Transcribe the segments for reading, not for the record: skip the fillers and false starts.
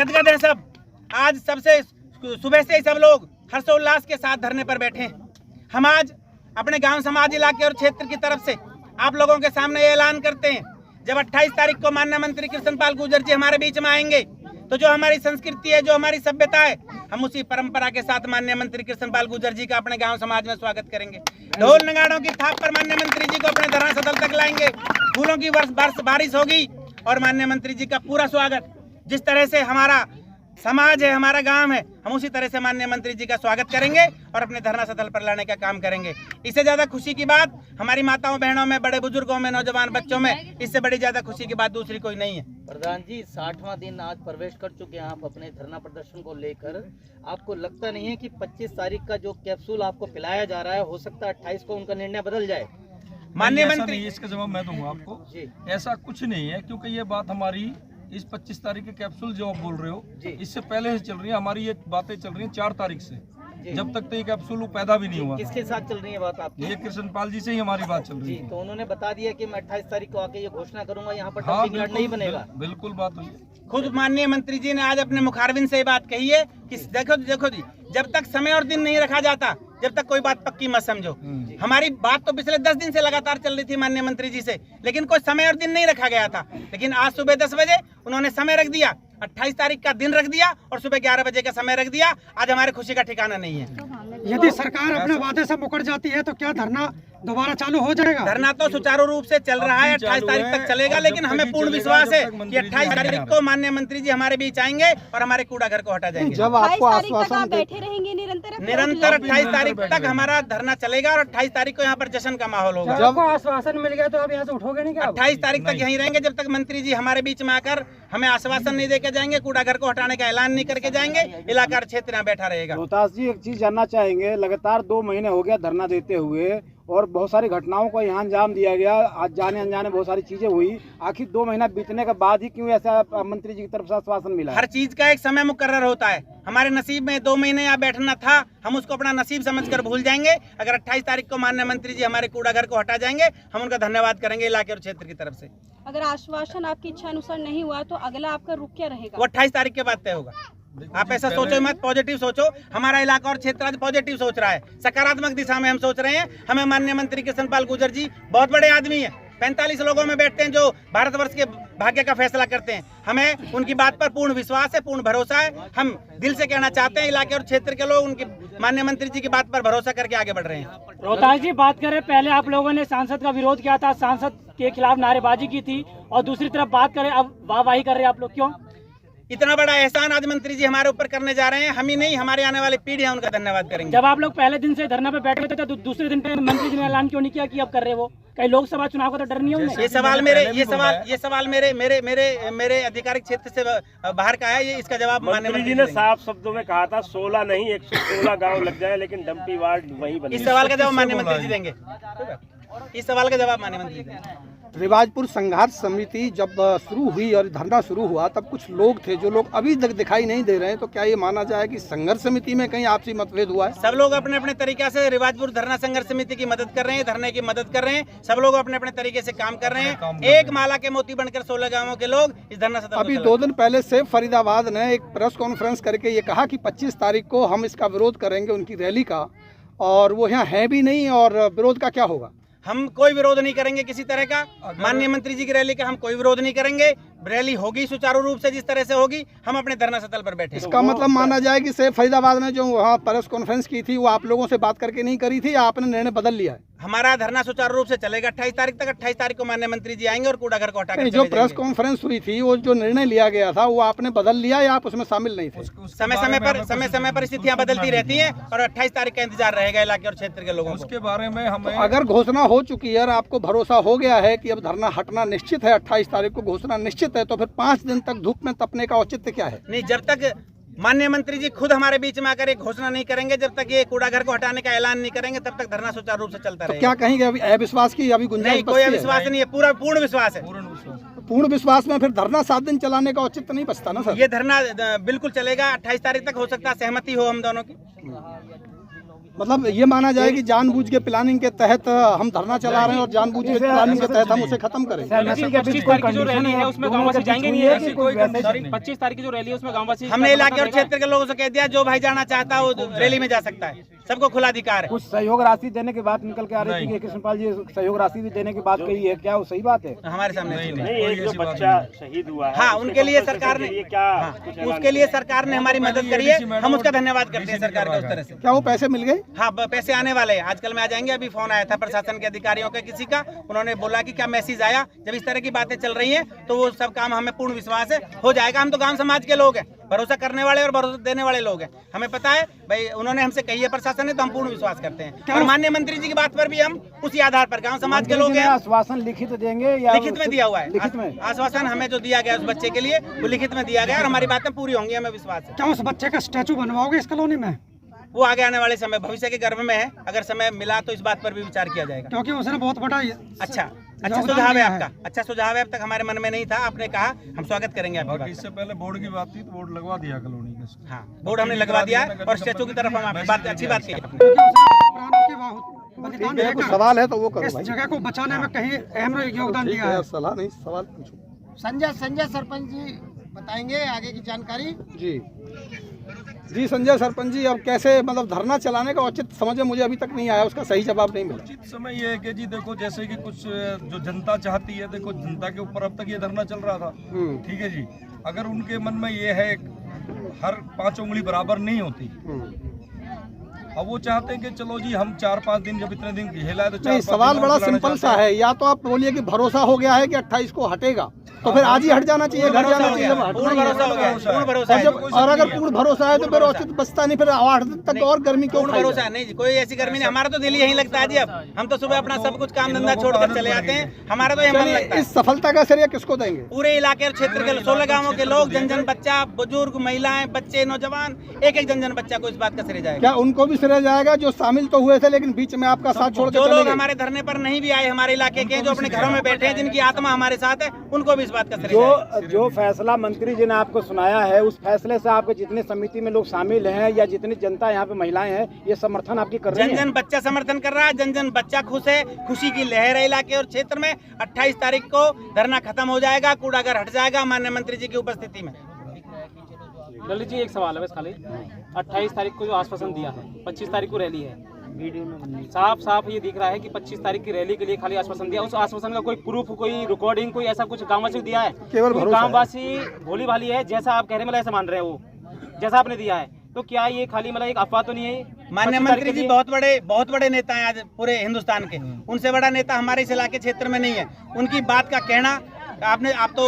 गदगद है सब। आज सबसे सुबह से ही सब लोग हर्षोल्लास के साथ धरने पर बैठे हैं। हम आज अपने गांव समाज इलाके और क्षेत्र की तरफ से आप लोगों के सामने ये ऐलान करते हैं, जब 28 तारीख को माननीय मंत्री कृष्णपाल गुर्जर जी हमारे बीच में आएंगे तो जो हमारी संस्कृति है, जो हमारी सभ्यता है, हम उसी परंपरा के साथ माननीय मंत्री कृष्णपाल गुर्जर जी का अपने गांव समाज में स्वागत करेंगे। ढोल नगाड़ों की थाप पर माननीय मंत्री जी को अपने धरना स्थल तक लाएंगे। फूलों की बारिश होगी और माननीय मंत्री जी का पूरा स्वागत। जिस तरह से हमारा समाज है, हमारा गांव है, हम उसी तरह से माननीय मंत्री जी का स्वागत करेंगे और अपने धरना स्थल पर लाने का काम करेंगे। इससे ज्यादा खुशी की बात हमारी माताओं बहनों में, बड़े बुजुर्गों में, नौजवान बच्चों में, इससे बड़ी ज्यादा खुशी की बात दूसरी कोई नहीं है। प्रधान जी, 60वां दिन आज प्रवेश कर चुके हैं आप अपने धरना प्रदर्शन को लेकर। आपको लगता नहीं है कि 25 तारीख का जो कैप्सूल आपको पिलाया जा रहा है, हो सकता है 28 को उनका निर्णय बदल जाए? माननीय मंत्री, इसका जवाब मैं दूंगा आपको। ऐसा कुछ नहीं है, क्योंकि ये बात हमारी इस 25 तारीख के कैप्सूल जो आप बोल रहे हो, इससे पहले से चल रही है। हमारी ये बातें चल रही हैं 4 तारीख से, जब तक तो ये कैप्सूल पैदा भी नहीं हुआ। किसके साथ चल रही है बात आपकी? ये कृष्णपाल जी से ही हमारी बात चल रही है। तो उन्होंने बता दिया कि मैं 28 तारीख को आके ये घोषणा करूंगा, यहाँ पर डंपिंग यार्ड नहीं बनेगा। बिल्कुल बात हुई। खुद माननीय मंत्री जी ने आज अपने मुखारबिन से बात कही है कि देखो जी, जब तक समय और दिन नहीं रखा जाता, जब तक कोई बात पक्की मत समझो। हमारी बात तो पिछले 10 दिन से लगातार चल रही थी माननीय मंत्री जी से, लेकिन कोई समय और दिन नहीं रखा गया था। लेकिन आज सुबह 10 बजे उन्होंने समय रख दिया, 28 तारीख का दिन रख दिया और सुबह 11 बजे का समय रख दिया। आज हमारी खुशी का ठिकाना नहीं है। यदि सरकार अपने वादे से मुकर जाती है तो क्या धरना दोबारा चालू हो जाएगा? धरना तो सुचारू रूप से चल रहा है, 28 तारीख तक चलेगा, लेकिन हमें पूर्ण विश्वास है कि 28 तारीख को माननीय मंत्री जी हमारे बीच आएंगे और हमारे कूड़ा घर को हटा जाएंगे। जब आपको आश्वासन बैठे रहेंगे निरंतर 28 तारीख तक हमारा धरना चलेगा और 28 तारीख को यहाँ पर जश्न का माहौल होगा। जब आपको आश्वासन मिल गया तो अब यहाँ से उठोगे नहीं क्या? 28 तारीख तक यहीं रहेंगे जब तक मंत्री जी हमारे बीच में आकर हमें आश्वासन नहीं देके जाएंगे, कूड़ा घर को हटाने का ऐलान नहीं करके जाएंगे। इलाका और क्षेत्र यहाँ बैठा रहेगा। रोहतास जी, एक चीज जानना चाहेंगे, लगातार 2 महीने हो गया धरना देते हुए और बहुत सारी घटनाओं को यहाँ अंजाम दिया गया, आज जाने अनजाने बहुत सारी चीजें हुई। आखिर 2 महीना बीतने के बाद ही क्यों ऐसा मंत्री जी की तरफ से आश्वासन मिला? हर चीज का एक समय मुकर्रर होता है। हमारे नसीब में 2 महीने यहाँ बैठना था, हम उसको अपना नसीब समझकर भूल जाएंगे। अगर 28 तारीख को माननीय मंत्री जी हमारे कूड़ा घर को हटा जाएंगे, हम उनका धन्यवाद करेंगे इलाके और क्षेत्र की तरफ से। अगर आश्वासन आपकी इच्छा अनुसार नहीं हुआ तो अगला आपका रुख क्या रहेगा? वो 28 तारीख के बाद तय होगा। आप ऐसा सोचो मत, पॉजिटिव सोचो। हमारा इलाका और क्षेत्र आज पॉजिटिव सोच रहा है, सकारात्मक दिशा में हम सोच रहे हैं। हमें माननीय मंत्री कृष्णपाल गुर्जर जी बहुत बड़े आदमी हैं, 45 लोगों में बैठते हैं जो भारतवर्ष के भाग्य का फैसला करते हैं। हमें उनकी बात पर पूर्ण विश्वास है, पूर्ण भरोसा है। हम दिल से कहना चाहते हैं, इलाके और क्षेत्र के लोग उनकी माननीय मंत्री जी की बात पर भरोसा करके आगे बढ़ रहे हैं। रोहतास जी, बात करें, पहले आप लोगों ने सांसद का विरोध किया था, सांसद के खिलाफ नारेबाजी की थी, और दूसरी तरफ बात करें अब वाहवाही कर रहे हैं आप लोग, क्यों? इतना बड़ा एहसान आज मंत्री जी हमारे ऊपर करने जा रहे हैं, हम ही नहीं हमारे आने वाली पीढ़ियां उनका धन्यवाद करेंगे। जब आप लोग पहले दिन से धरना पे बैठे थे तो दूसरे दिन पे मंत्री जी ने ऐलान क्यों नहीं किया कि अब कर रहे वो? कहीं लोकसभा चुनाव का तो डर नहीं है उन्हें? ये सवाल मेरे आधिकारिक क्षेत्र से बाहर का है। ये इसका जवाब मंत्री जी ने साफ शब्दों में कहा था 16 नहीं 116 गाँव लग जाए, लेकिन डंपी वार्ड वही बने। इस सवाल का जवाब माननीय मंत्री जी देंगे। इस सवाल का जवाब माननीय मंत्री देंगे। रिवाजपुर संघर्ष समिति जब शुरू हुई और धरना शुरू हुआ, तब कुछ लोग थे जो लोग अभी तक दिखाई नहीं दे रहे हैं, तो क्या ये माना जाए कि संघर्ष समिति में कहीं आपसी मतभेद हुआ है? सब लोग अपने अपने तरीके से रिवाजपुर धरना संघर्ष समिति की मदद कर रहे हैं, धरने की मदद कर रहे हैं। सब लोग अपने अपने तरीके से काम कर रहे हैं। एक माला के मोती बनकर 16 गाँवों के लोग इस धरना सदन। अभी 2 दिन पहले से फरीदाबाद ने एक प्रेस कॉन्फ्रेंस करके ये कहा कि 25 तारीख को हम इसका विरोध करेंगे, उनकी रैली का, और वो यहाँ है भी नहीं, और विरोध का क्या होगा? हम कोई विरोध नहीं करेंगे किसी तरह का। माननीय मंत्री जी की रैली का हम कोई विरोध नहीं करेंगे। रैली होगी सुचारू रूप से, जिस तरह से होगी। हम अपने धरना स्थल पर बैठे। इसका मतलब माना जाए कि से फरीदाबाद ने जो वहाँ प्रेस कॉन्फ्रेंस की थी, वो आप लोगों से बात करके नहीं करी थी, या आपने निर्णय बदल लिया है? हमारा धरना सुचारू रूप से चलेगा 28 तारीख तक। 28 तारीख को माननीय मंत्री जी आएंगे और कूड़ा घर को हटाकर जो प्रेस कॉन्फ्रेंस हुई थी, वो जो निर्णय लिया गया था, वो आपने बदल लिया या आप उसमें शामिल नहीं थे? समय समय पर स्थितियां बदलती रहती हैं और 28 तारीख का इंतजार रहेगा इलाके और क्षेत्र के लोगों को। उसके बारे में हमें अगर घोषणा हो चुकी है और आपको भरोसा हो गया है कि अब धरना हटना निश्चित है, 28 तारीख को घोषणा निश्चित है, तो फिर 5 दिन तक धूप में तपने का औचित्य क्या है? नहीं, जब तक माननीय मंत्री जी खुद हमारे बीच में आकर एक घोषणा नहीं करेंगे, जब तक ये कूड़ा घर को हटाने का ऐलान नहीं करेंगे, तब तक धरना सुचारू रूप से चलता रहेगा। क्या कहेंगे, अभी अविश्वास की अभी गुंजाइश? नहीं, कोई अविश्वास नहीं है, पूरा पूर्ण विश्वास है। पूर्ण विश्वास में फिर धरना 7 दिन चलाने का औचित्य नहीं बचता ना सर? ये धरना बिल्कुल चलेगा, 28 तारीख तक। हो सकता है सहमति हो हम दोनों की। मतलब ये माना जाए कि जानबूझ के प्लानिंग के तहत हम धरना चला रहे हैं और जानबूझ के प्लानिंग के तहत हम उसे खत्म करें। 25 तारीख की जो रैली है उसमें गांववासी जाएंगे नहीं, ऐसी कोई 25 तारीख की जो रैली है उसमें गांववासी, हमने इलाके और क्षेत्र के लोगों से कह दिया जो भाई जाना चाहता है वो रैली में जा सकता है, सबको खुला अधिकार है। कुछ सहयोग राशि देने की बात निकल के आ रही थी कि कृष्णपाल जी सहयोग राशि भी देने की बात कही है, क्या वो सही बात है? हमारे सामने नहीं, एक जो बच्चा शहीद हुआ है, हाँ उनके लिए सरकार ने क्या उसके लिए सरकार ने हमारी मदद करी है, हम उसका धन्यवाद करते हैं सरकार का। उस तरह से क्या वो पैसे मिल गए? हाँ पैसे आने वाले हैं, आजकल में आ जाएंगे। अभी फोन आया था प्रशासन के अधिकारियों का किसी का, उन्होंने बोला कि क्या मैसेज आया। जब इस तरह की बातें चल रही हैं तो वो सब काम हमें पूर्ण विश्वास है हो जाएगा। हम तो गांव समाज के लोग हैं, भरोसा करने वाले और भरोसा देने वाले लोग हैं, हमें पता है भाई उन्होंने हमसे कही है प्रशासन ने, तो हम पूर्ण विश्वास करते हैं। और माननीय मंत्री जी की बात पर भी हम उसी आधार पर गांव समाज के लोग हैं। आश्वासन लिखित देंगे या लिखित में दिया हुआ है, लिखित में आश्वासन हमें जो दिया गया उस बच्चे के लिए वो लिखित में दिया गया और हमारी बातें पूरी होंगी, हमें विश्वास है। क्या उस बच्चे का स्टैचू बनवाओगे इस कॉलोनी में? वो आगे आने वाले समय भविष्य के गर्भ में है, अगर समय मिला तो इस बात पर भी विचार किया जाएगा, क्योंकि उसने बहुत बड़ा अच्छा सुझाव है आपका, अच्छा सुझाव है। अब तक हमारे मन में नहीं था, आपने कहा, हम स्वागत करेंगे आपकी बात। इससे पहले बोर्ड की बात थी तो बोर्ड लगवा दिया कॉलोनी के। हाँ बोर्ड हमने लगवा दिया और स्टैचू की तरफ हम बात अच्छी बात की। कुछ सवाल है तो वो करो इस भाई। जगह को बचाने में कहीं अहम योगदान दिया है। सलाह नहीं, सवाल पूछो। संजय सरपंच जी बताएंगे आगे की जानकारी। जी संजय सरपंच जी, अब कैसे मतलब धरना चलाने का उचित समझ में मुझे अभी तक नहीं आया, उसका सही जवाब नहीं मिला। उचित समय ये है कि जी देखो जैसे कि कुछ जो जनता चाहती है, देखो जनता के ऊपर अब तक ये धरना चल रहा था, ठीक है जी। अगर उनके मन में ये है हर 5 उंगली बराबर नहीं होती, अब वो चाहते हैं कि चलो जी हम 4-5 दिन जब इतने दिन झेला है तो नहीं, सवाल बड़ा सिंपल सा है, या तो आप बोलिए कि भरोसा हो गया है कि 28 को हटेगा तो फिर आज ही हट जाना चाहिए, घर जाना चाहिए। पूर्ण भरोसा हो गया, पूर्ण भरोसा है। और अगर पूर्ण भरोसा है तो फिर औचित बचता नहीं, फिर 8 दिन तक और गर्मी क्यों? पूर्ण भरोसा नहीं जी, कोई ऐसी गर्मी नहीं, हमारा तो दिल यहीं लगता है जी। अब हम तो सुबह अपना सब कुछ काम धंधा छोड़कर चले जाते हैं, हमारा तो यही मन लगता है। इस सफलता का श्रेय किसको देंगे? पूरे इलाके और क्षेत्र के 16 गाँवों के लोग, जन बच्चा, बुजुर्ग, महिलाएं, बच्चे, नौजवान, एक जन बच्चा को इस बात का श्रेय जाएगा। क्या उनको भी श्रेय जाएगा जो शामिल तो हुए थे लेकिन बीच में आपका साथ छोड़ जो लोग हमारे धरने पर नहीं भी आए, हमारे इलाके के जो अपने घरों में बैठे हैं, जिनकी आत्मा हमारे साथ है, उनको भी इस बात का श्रेय जाएगा। जो फैसला मंत्री जी ने आपको सुनाया है, उस फैसले से आपके जितने समिति में लोग शामिल हैं या जितनी जनता यहाँ पे महिलाएं हैं, ये समर्थन आपकी कर रही है? जन बच्चा समर्थन कर रहा है, जन बच्चा खुश है, खुशी की लहर है इलाके और क्षेत्र में। 28 तारीख को धरना खत्म हो जाएगा, कूड़ागर हट जाएगा माननीय मंत्री जी की उपस्थिति में। ललित जी एक सवाल है बस खाली, 28 तारीख को जो आश्वासन दिया है, 25 तारीख को रैली है, साफ ये दिख रहा है कि 25 तारीख की रैली के लिए खाली आश्वासन दिया। उस आश्वासन का कोई प्रूफ, कोई रिकॉर्डिंग, कोई ऐसा कुछ गांववासी को दिया है? केवल गांववासी भोली भाली है, जैसा आप कह रहे हैं, मतलब ऐसा मान रहे हैं वो, जैसा आपने दिया है, तो क्या ये खाली मतलब एक अफवाह तो नहीं है? माननीय मंत्री जी बहुत बड़े नेता हैं आज पूरे हिंदुस्तान के, उनसे बड़ा नेता हमारे इस इलाके क्षेत्र में नहीं है। उनकी बात का कहना, आप तो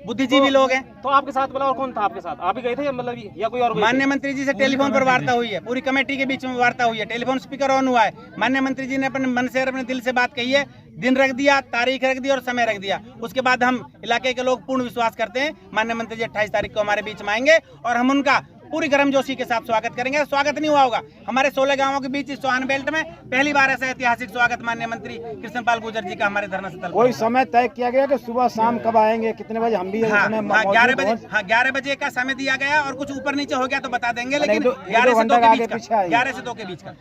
बुद्धिजीवी लोग हैं। तो आपके साथ बोला और कौन था आपके साथ? आप ही गए थे मतलब या कोई और? माननीय मंत्री जी से टेलीफोन पर वार्ता हुई है, पूरी कमेटी के बीच में वार्ता हुई है, टेलीफोन स्पीकर ऑन हुआ है। माननीय मंत्री जी ने अपने मन से, अपने दिल से बात कही है, दिन रख दिया, तारीख रख दी और समय रख दिया। उसके बाद हम इलाके के लोग पूर्ण विश्वास करते हैं माननीय मंत्री जी 28 तारीख को हमारे बीच में आएंगे और हम उनका पूरी गर्मजोशी के साथ स्वागत करेंगे। स्वागत नहीं हुआ होगा हमारे 16 गांवों के बीच इस चौहान बेल्ट में पहली बार ऐसा ऐतिहासिक स्वागत माननीय मंत्री कृष्णपाल गुर्जर जी का हमारे धरना स्थल। कोई समय तय किया गया कि सुबह शाम कब आएंगे, कितने बजे? हम भी 11 बजे का समय दिया गया और कुछ ऊपर नीचे हो गया तो बता देंगे, लेकिन 11 से 2 के बीच का, 11 से 2 के बीच का।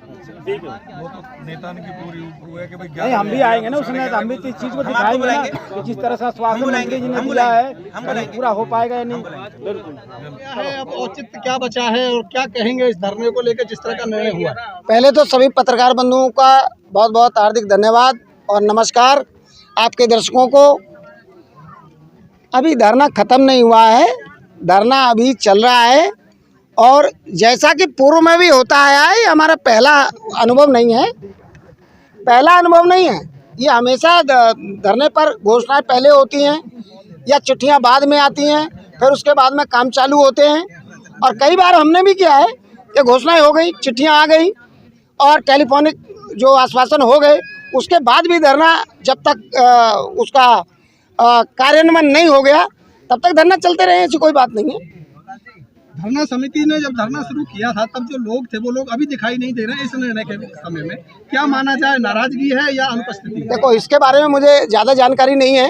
वो तो नेता की पूरी है कि भाई नहीं, हम भी आएंगे ना उसमें, हम भी इस चीज को दिखाएंगे ना कि जिस तरह से आश्वासन मंत्री जी ने दिया है पूरा हो पाएगा या नहीं। अब औचित्य क्या बचा है और क्या कहेंगे इस धरने को लेकर जिस तरह का निर्णय हुआ? पहले तो सभी पत्रकार बंधुओं का बहुत बहुत हार्दिक धन्यवाद और नमस्कार आपके दर्शकों को। अभी धरना खत्म नहीं हुआ है, धरना अभी चल रहा है और जैसा कि पूर्व में भी होता आया है, ये हमारा पहला अनुभव नहीं है, ये हमेशा धरने पर घोषणाएं पहले होती हैं या चिट्ठियां बाद में आती हैं, फिर उसके बाद में काम चालू होते हैं। और कई बार हमने भी किया है कि घोषणाएं हो गई, चिट्ठियां आ गई और टेलीफोनिक जो आश्वासन हो गए, उसके बाद भी धरना जब तक उसका कार्यान्वयन नहीं हो गया तब तक धरना चलते रहे, ऐसी कोई बात नहीं है। धरना समिति ने जब धरना शुरू किया था तब जो लोग थे वो लोग अभी दिखाई नहीं दे रहे इस निर्णय के समय में, क्या माना जाए, नाराजगी है या अनुपस्थिति? देखो, इसके बारे में मुझे ज़्यादा जानकारी नहीं है,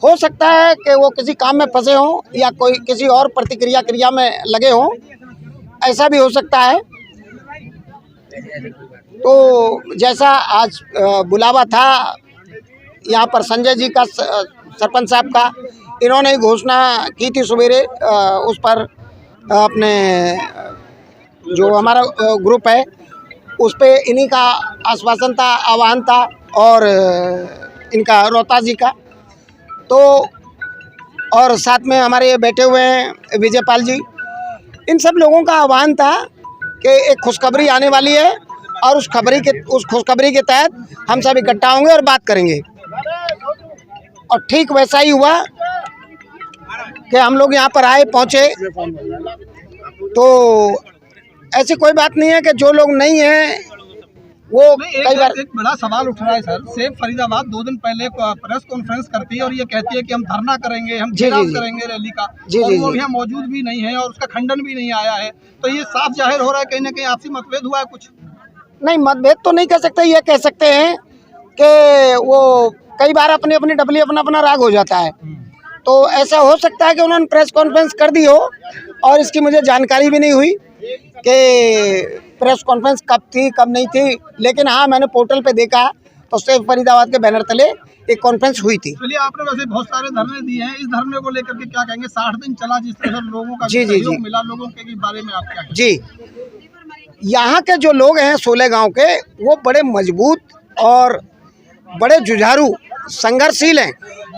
हो सकता है कि वो किसी काम में फंसे हों या कोई किसी और क्रिया में लगे हों, ऐसा भी हो सकता है। तो जैसा आज बुलावा था यहाँ पर संजय जी का, सरपंच साहब का, इन्होंने ही घोषणा की थी सवेरे उस पर अपने जो हमारा ग्रुप है उस पे इन्हीं का आश्वासन था, आह्वान था, और इनका रोहतास जी का। तो और साथ में हमारे ये बैठे हुए हैं विजयपाल जी, इन सब लोगों का आह्वान था कि एक खुशखबरी आने वाली है और उस खुशखबरी के तहत हम सब इकट्ठा होंगे और बात करेंगे। और ठीक वैसा ही हुआ कि हम लोग यहाँ पर आए, पहुँचे। तो ऐसी कोई बात नहीं है कि जो लोग नहीं हैं वो कई बार। एक बड़ा सवाल उठ रहा है सर, सेफ फरीदाबाद 2 दिन पहले प्रेस कॉन्फ्रेंस करती है और ये कहती है कि हम धरना करेंगे, हम घेराव करेंगे रैली का, और वो यहाँ मौजूद भी नहीं है और उसका खंडन भी नहीं आया है। तो ये साफ जाहिर हो रहा है कहीं ना कहीं आपसी मतभेद हुआ है कुछ। नहीं, मतभेद तो नहीं कह सकते, ये कह सकते हैं कि वो कई बार अपनी अपनी डबली अपना अपना राग हो जाता है। तो ऐसा हो सकता है कि उन्होंने प्रेस कॉन्फ्रेंस कर दी हो और इसकी मुझे जानकारी भी नहीं हुई कि प्रेस कॉन्फ्रेंस कब थी कब नहीं थी। लेकिन हाँ, मैंने पोर्टल पे देखा तो सेफ फरीदाबाद के बैनर तले एक कॉन्फ्रेंस हुई थी। चलिए, आपने वैसे बहुत सारे धरने दिए हैं, इस धरने को लेकर के क्या कहेंगे? 60 दिन चला, जिस तरह से लोगों का सहयोग मिला, लोगों के बारे में आप क्या कहेंगे? जी, यहाँ के जो लोग हैं 16 गाँव के, वो बड़े मजबूत और बड़े जुझारू संघर्षशील हैं।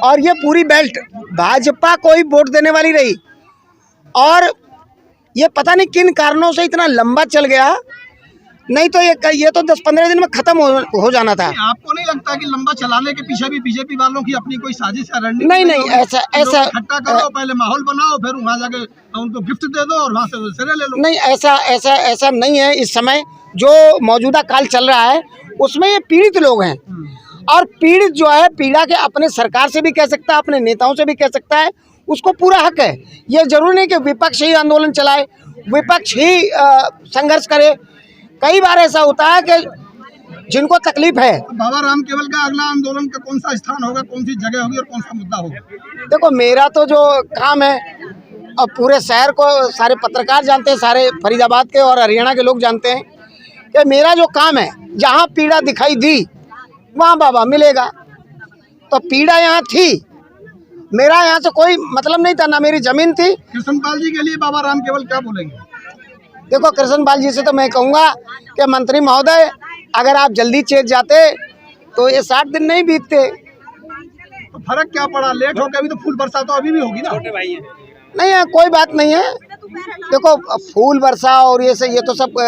और ये पूरी बेल्ट भाजपा को ही वोट देने वाली रही, और ये पता नहीं किन कारणों से इतना लंबा चल गया, नहीं तो ये तो 10-15 दिन में खत्म हो जाना था। आपको नहीं लगता कि लंबा चलाने के पीछे भी बीजेपी वालों की अपनी कोई साजिश है? नहीं, ऐसा इकट्ठा करो, पहले माहौल बनाओ, फिर वहाँ जाके उनको गिफ्ट दे दो और वहाँ से सिरे ले लो। नहीं, ऐसा नहीं है। इस समय जो मौजूदा काल चल रहा है उसमें ये पीड़ित लोग हैं, और पीड़ित जो है पीड़ा के अपने सरकार से भी कह सकता है, अपने नेताओं से भी कह सकता है, उसको पूरा हक है। ये जरूरी नहीं कि विपक्ष ही आंदोलन चलाए, विपक्ष ही संघर्ष करे। कई बार ऐसा होता है कि जिनको तकलीफ है। बाबा राम केवल का अगला आंदोलन का कौन सा स्थान होगा, कौन सी जगह होगी और कौन सा मुद्दा होगा? देखो, मेरा तो जो काम है, अब पूरे शहर को सारे पत्रकार जानते हैं, सारे फरीदाबाद के और हरियाणा के लोग जानते हैं कि मेरा जो काम है, जहाँ पीड़ा दिखाई दी वहाँ बाबा मिलेगा। तो पीड़ा यहाँ थी, मेरा यहाँ से कोई मतलब नहीं था, ना मेरी जमीन थी। कृष्णपाल जी के लिए बाबा राम केवल क्या बोलेंगे? देखो, कृष्णपाल जी से तो मैं कहूँगा कि मंत्री महोदय, अगर आप जल्दी चेत जाते तो ये 60 दिन नहीं बीतते। तो फर्क क्या पड़ा? लेट हो के अभी तो फूल बरसा तो अभी भी होगी ना। नहीं है, कोई बात नहीं है। देखो, फूल वर्षा और ये तो सब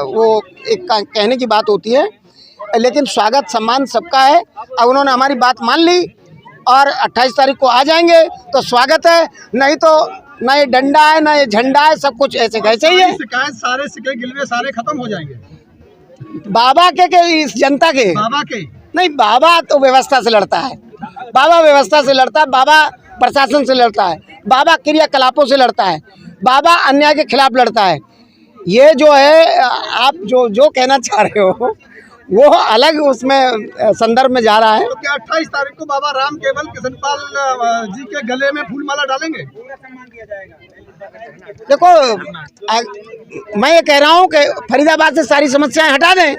वो एक कहने की बात होती है, लेकिन स्वागत सम्मान सबका है। अब उन्होंने हमारी बात मान ली और 28 तारीख को आ जाएंगे तो स्वागत है, नहीं तो ना ये डंडा है ना ये झंडा है, सब कुछ ऐसे कैसे ही है। शिकायत सारे सिक्के गिलवे सारे खत्म हो जाएंगे। बाबा के इस जनता के? बाबा के नहीं, बाबा तो व्यवस्था से लड़ता है, बाबा व्यवस्था से लड़ता है, बाबा प्रशासन से लड़ता है, बाबा क्रियाकलापों से लड़ता है, बाबा अन्याय के खिलाफ लड़ता है। ये जो है आप जो कहना चाह रहे हो वो अलग उसमें संदर्भ में जा रहा है। तो क्या 28 तारीख को बाबा राम केवल कृष्णपाल जी के गले में फूल माला डालेंगे? देखो, मैं ये कह रहा हूँ कि फरीदाबाद से सारी समस्याएं हटा दें।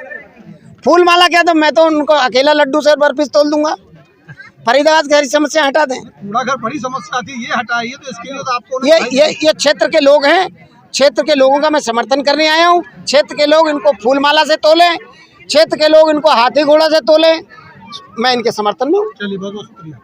फूल माला क्या, तो मैं तो उनको अकेला लड्डू से बर्फी तोल दूंगा। फरीदाबाद की सारी समस्या हटा दें। पूरा घर बड़ी समस्या थी, ये हटाइए। तो इसके लिए तो आपको ये क्षेत्र के लोग हैं, क्षेत्र के लोगों का मैं समर्थन करने आया हूँ। क्षेत्र के लोग इनको फूल माला से तोलें, क्षेत्र के लोग इनको हाथी घोड़ा से तोलें, मैं इनके समर्थन में हूँ। चलिए, बहुत बहुत शुक्रिया।